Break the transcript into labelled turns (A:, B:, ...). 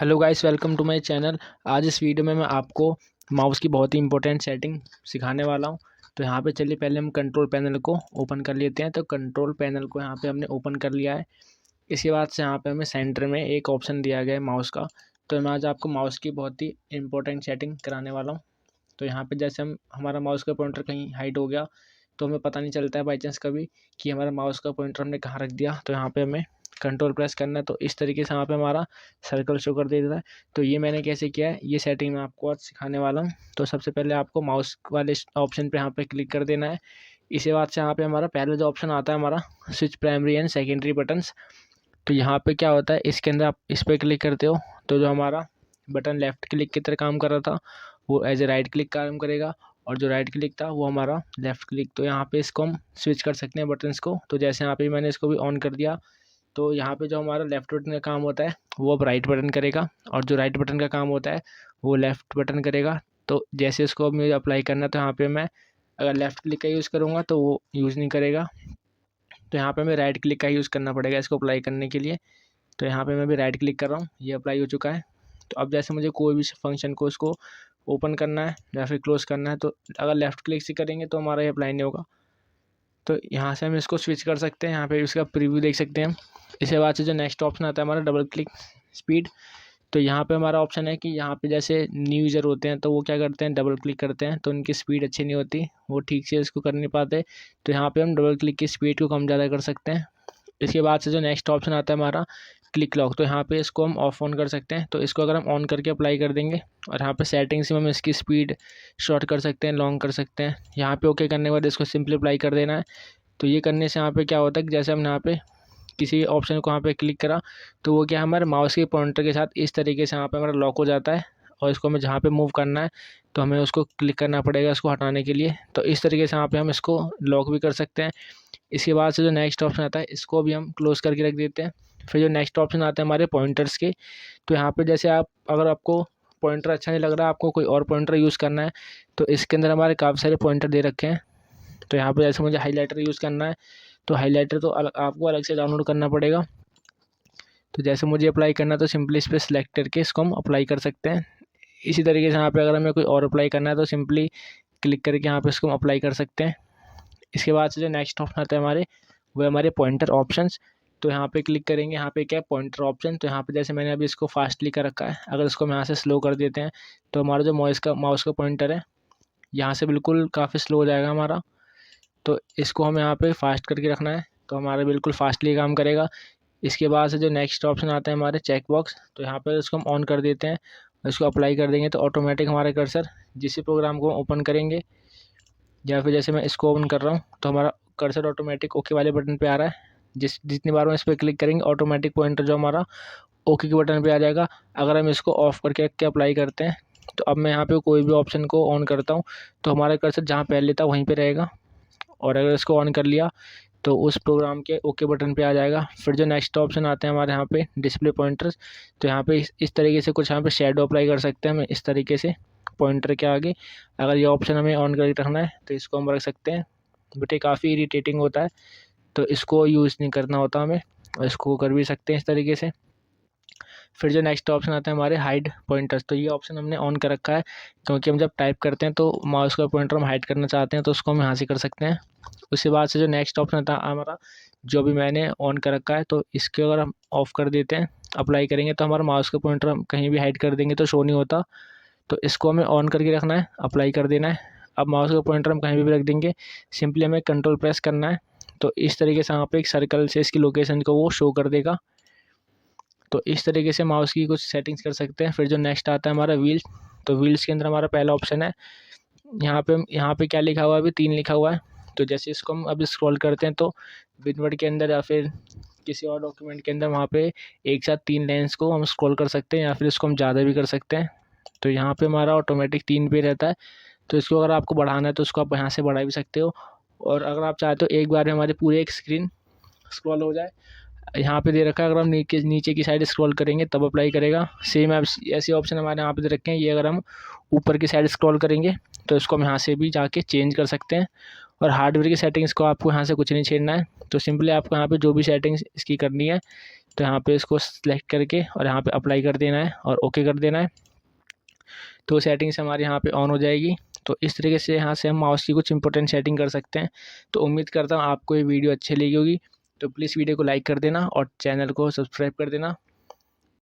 A: Hello guys, welcome to my channel. आज इस video में मैं आपको माउस की बहुत ही इंपॉर्टेंट सेटिंग सिखाने वाला हूं। तो यहाँ पे चलिए पहले हम कंट्रोल पैनल को ओपन कर लेते हैं। तो कंट्रोल पैनल को यहाँ पे हमने ओपन कर लिया है। इसके बाद से यहाँ पे हमें सेंटर में एक ऑप्शन दिया गया है माउस का। तो मैं आज आपको माउस की बहुत ही इंपॉर्टेंट सेटिंग कराने वाला हूँ। तो यहाँ पर जैसे हमारा माउस का पॉइंटर कहीं हाइड हो गया तो हमें पता नहीं चलता है बाई चांस कभी कि हमारा माउस का पॉइंटर हमने कहाँ रख दिया। तो यहाँ पर हमें कंट्रोल प्रेस करना है। तो इस तरीके से यहाँ पे हमारा सर्कल शो कर देता है। तो ये मैंने कैसे किया है, ये सेटिंग मैं आपको आज सिखाने वाला हूँ। तो सबसे पहले आपको माउस वाले ऑप्शन पे यहाँ पे क्लिक कर देना है। इसके बाद से यहाँ पे हमारा पहला जो ऑप्शन आता है हमारा switch primary and secondary buttons. तो यहाँ पे क्या होता है, इसके अंदर आप इस पर क्लिक करते हो तो जो हमारा बटन लेफ्ट क्लिक की तरह काम कर रहा था वो एज ए राइट क्लिक काम करेगा, और जो राइट क्लिक था वो हमारा लेफ्ट क्लिक। तो यहाँ पे इसको हम स्विच कर सकते हैं बटन्स को। तो जैसे यहाँ पे मैंने इसको भी ऑन कर दिया तो यहाँ पे जो हमारा लेफ्ट बटन का काम होता है वो अब राइट बटन करेगा, और जो राइट बटन का काम होता है वो लेफ्ट बटन करेगा। तो जैसे इसको अब मुझे अप्लाई करना है तो यहाँ पे मैं अगर लेफ़्ट क्लिक का यूज़ करूँगा तो वो यूज़ नहीं करेगा। तो यहाँ पे हमें राइट क्लिक का यूज़ करना पड़ेगा इसको अप्लाई करने के लिए। तो यहाँ पे मैं भी राइट क्लिक कर रहा हूँ, ये अप्लाई हो चुका है। तो अब जैसे मुझे कोई भी फंक्शन को उसको ओपन करना है या फिर क्लोज़ करना है तो अगर लेफ़्ट क्लिक से करेंगे तो हमारा ये अप्लाई नहीं होगा। तो यहाँ से हम इसको स्विच कर सकते हैं, यहाँ पे इसका प्रीव्यू देख सकते हैं हम। इसके बाद से जो नेक्स्ट ऑप्शन आता है हमारा डबल क्लिक स्पीड। तो यहाँ पे हमारा ऑप्शन है कि यहाँ पे जैसे न्यू यूज़र होते हैं तो वो क्या करते हैं, डबल क्लिक करते हैं तो उनकी स्पीड अच्छी नहीं होती, वो ठीक से इसको कर नहीं पाते। तो यहाँ पे हम डबल क्लिक की स्पीड को कम ज़्यादा कर सकते हैं। इसके बाद से जो नेक्स्ट ऑप्शन आता है हमारा क्लिक लॉक। तो यहाँ पे इसको हम ऑफ ऑन कर सकते हैं। तो इसको अगर हम ऑन करके अप्लाई कर देंगे और यहाँ पे सेटिंग्स में हम इसकी स्पीड शॉर्ट कर सकते हैं, लॉन्ग कर सकते हैं। यहाँ पे ओके करने के बाद इसको सिंपली अप्लाई कर देना है। तो ये करने से यहाँ पे क्या होता है कि जैसे हमने यहाँ पे किसी ऑप्शन को यहाँ पे क्लिक करा तो वो क्या हमारे माउस के पॉइंटर के साथ इस तरीके से यहाँ पे हमारा लॉक हो जाता है, और इसको हमें जहाँ पे मूव करना है तो हमें उसको क्लिक करना पड़ेगा इसको हटाने के लिए। तो इस तरीके से यहाँ पे हम इसको लॉक भी कर सकते हैं। इसके बाद से जो नेक्स्ट ऑप्शन आता है इसको भी हम क्लोज़ करके रख देते हैं। फिर जो नेक्स्ट ऑप्शन आता है हमारे पॉइंटर्स के। तो यहाँ पे जैसे अगर आपको पॉइंटर अच्छा नहीं लग रहा, आपको कोई और पॉइंटर यूज़ करना है तो इसके अंदर हमारे काफ़ी सारे पॉइंटर दे रखे हैं। तो यहाँ पे जैसे मुझे हाइलाइटर यूज़ करना है तो हाइलाइटर तो आपको अलग से डाउनलोड करना पड़ेगा। तो जैसे मुझे अप्लाई करना है तो सिंपली इस पर सेलेक्ट करके इसको हम अप्लाई कर सकते हैं। इसी तरीके से यहाँ पे अगर हमें कोई और अप्लाई करना है तो सिंपली क्लिक करके यहाँ पे इसको हम अप्लाई कर सकते हैं। इसके बाद से जो नेक्स्ट ऑप्शन आता है हमारे वो हमारे पॉइंटर ऑप्शंस। तो यहाँ पे क्लिक करेंगे, यहाँ पे क्या है पॉइंटर ऑप्शन। तो यहाँ पे जैसे मैंने अभी इसको फास्टली कर रखा है, अगर इसको हम यहाँ से स्लो कर देते हैं तो हमारा जो माउस का पॉइंटर है यहाँ से बिल्कुल काफ़ी स्लो हो जाएगा हमारा। तो इसको हम यहाँ पे फास्ट करके रखना है तो हमारा बिल्कुल फास्टली काम करेगा। इसके बाद से जो नेक्स्ट ऑप्शन आता है हमारे चेक बॉक्स। तो यहाँ पर इसको हम ऑन कर देते हैं, इसको अप्लाई कर देंगे तो ऑटोमेटिक हमारा कर्सर जिस प्रोग्राम को ओपन करेंगे या फिर जैसे मैं इसको ओपन कर रहा हूँ तो हमारा कर्सर ऑटोमेटिक ओके वाले बटन पे आ रहा है। जितनी बार हम इस पर क्लिक करेंगे ऑटोमेटिक पॉइंटर जो हमारा ओके के बटन पे आ जाएगा। अगर हम इसको ऑफ करके अप्लाई करते हैं तो अब मैं यहाँ पे कोई भी ऑप्शन को ऑन करता हूँ तो हमारा कर्सर जहाँ पहले था वहीं पे रहेगा, और अगर इसको ऑन कर लिया तो उस प्रोग्राम के ओके बटन पे आ जाएगा। फिर जो नेक्स्ट ऑप्शन आते हैं हमारे यहाँ पे डिस्प्ले पॉइंटर्स। तो यहाँ पे इस तरीके से कुछ यहाँ पे शेडो अप्लाई कर सकते हैं हम इस तरीके से पॉइंटर के आगे। अगर ये ऑप्शन हमें ऑन करके रखना है तो इसको हम रख सकते हैं, बट ये काफ़ी इरीटेटिंग होता है तो इसको यूज़ नहीं करना होता हमें, और इसको कर भी सकते हैं इस तरीके से। फिर जो नेक्स्ट ऑप्शन आता है हमारे हाइड पॉइंटर्स। तो ये ऑप्शन हमने ऑन कर रखा है क्योंकि हम जब टाइप करते हैं तो माउस का पॉइंटर हम हाइड करना चाहते हैं तो उसको हम यहाँ से कर सकते हैं। उसके बाद से जो नेक्स्ट ऑप्शन आता है हमारा जो भी मैंने ऑन कर रखा है तो इसके अगर हम ऑफ़ कर देते हैं अप्लाई करेंगे तो हमारा माउस का पॉइंटर हम कहीं भी हाइड कर देंगे तो शो नहीं होता। तो इसको हमें ऑन करके रखना है, अप्लाई कर देना है। अब माउस का पॉइंटर हम कहीं भी रख देंगे, सिंपली हमें कंट्रोल प्रेस करना है तो इस तरीके से यहाँ पे एक सर्कल से इसकी लोकेशन को वो शो कर देगा। तो इस तरीके से माउस की कुछ सेटिंग्स कर सकते हैं। फिर जो नेक्स्ट आता है हमारा व्हील्स। तो व्हील्स के अंदर हमारा पहला ऑप्शन है यहाँ पे क्या लिखा हुआ है, अभी 3 लिखा हुआ है। तो जैसे इसको हम अभी स्क्रॉल करते हैं तो विनवर्ड के अंदर या फिर किसी और डॉक्यूमेंट के अंदर वहाँ पे एक साथ 3 लाइन्स को हम स्क्रॉल कर सकते हैं, या फिर इसको हम ज़्यादा भी कर सकते हैं। तो यहाँ पे हमारा ऑटोमेटिक 3 पे रहता है। तो इसको अगर आपको बढ़ाना है तो इसको आप यहाँ से बढ़ा भी सकते हो, और अगर आप चाहते हो एक बार में हमारे पूरे एक स्क्रीन स्क्रॉल हो जाए, यहाँ पे दे रखा है अगर हम नीचे की साइड स्क्रॉल करेंगे तब अप्लाई करेगा। सेम ऐसे ऑप्शन हमारे यहाँ पे दे रखे हैं। ये अगर हम ऊपर की साइड स्क्रॉल करेंगे तो इसको हम यहाँ से भी जाके चेंज कर सकते हैं। और हार्डवेयर की सेटिंग्स को आपको यहाँ से कुछ नहीं छेड़ना है, तो सिंपली आपको यहाँ पे जो भी सेटिंग्स इसकी करनी है तो यहाँ पे इसको सेलेक्ट करके और यहाँ पे अप्लाई कर देना है और ओके कर देना है। तो सेटिंग्स हमारे यहाँ पे ऑन हो जाएगी। तो इस तरीके से यहाँ से हम माउस की कुछ इंपॉर्टेंट सेटिंग कर सकते हैं। तो उम्मीद करता हूँ आपको ये वीडियो अच्छी लगी होगी। तो प्लीज़ वीडियो को लाइक कर देना और चैनल को सब्सक्राइब कर देना।